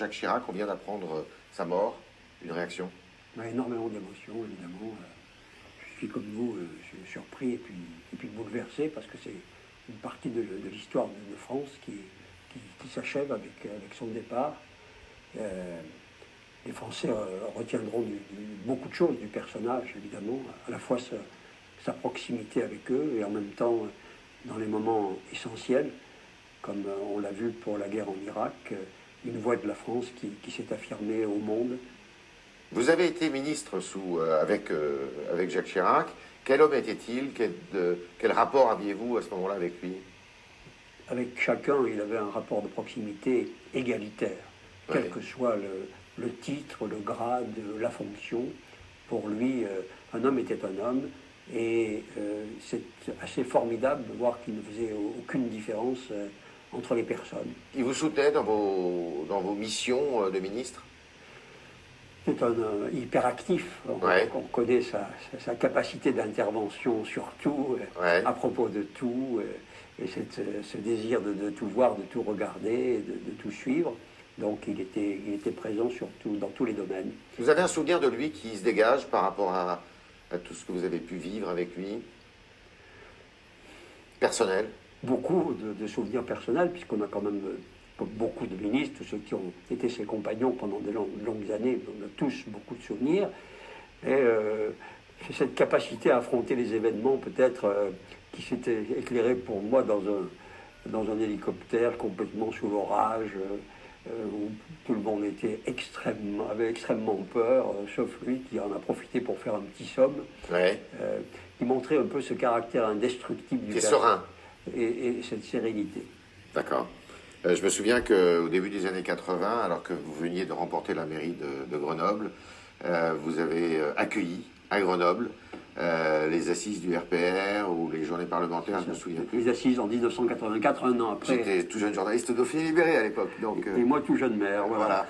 Jacques Chirac, on vient d'apprendre sa mort, une réaction? Énormément d'émotions, évidemment. Je suis comme vous, je suis surpris et puis bouleversé parce que c'est une partie de l'histoire de France qui s'achève avec son départ. Les Français retiendront beaucoup de choses du personnage, évidemment, à la fois sa proximité avec eux et en même temps, dans les moments essentiels, comme on l'a vu pour la guerre en Irak, une voix de la France qui s'est affirmée au monde. Vous avez été ministre avec Jacques Chirac. Quel homme était-il? Quel rapport aviez-vous à ce moment-là avec lui? Avec chacun, il avait un rapport de proximité égalitaire, quel que soit le titre, le grade, la fonction. Pour lui, un homme était un homme, et c'est assez formidable de voir qu'il ne faisait aucune différence entre les personnes. Il vous soutenait dans vos missions de ministre? C'est un hyperactif. On connaît sa capacité d'intervention sur tout, à propos de tout, et ce désir de tout voir, de tout regarder, de tout suivre. Donc il était présent dans tous les domaines. Vous avez un souvenir de lui qui se dégage par rapport à tout ce que vous avez pu vivre avec lui? Personnel? Beaucoup de souvenirs personnels, puisqu'on a quand même beaucoup de ministres, tous ceux qui ont été ses compagnons pendant de longues années, on a tous beaucoup de souvenirs. Et c'est cette capacité à affronter les événements, peut-être, qui s'était éclairée pour moi dans un hélicoptère complètement sous l'orage, où tout le monde avait extrêmement peur, sauf lui qui en a profité pour faire un petit somme. Qui montrait un peu ce caractère indestructible du serein. Et cette sérénité. D'accord. Je me souviens qu'au début des années 80, alors que vous veniez de remporter la mairie de Grenoble, vous avez accueilli à Grenoble les assises du RPR ou les journées parlementaires, je ne me souviens plus. Les assises en 1984, un an après. J'étais tout jeune journaliste Dauphiné Libéré à l'époque. Et moi tout jeune maire, voilà.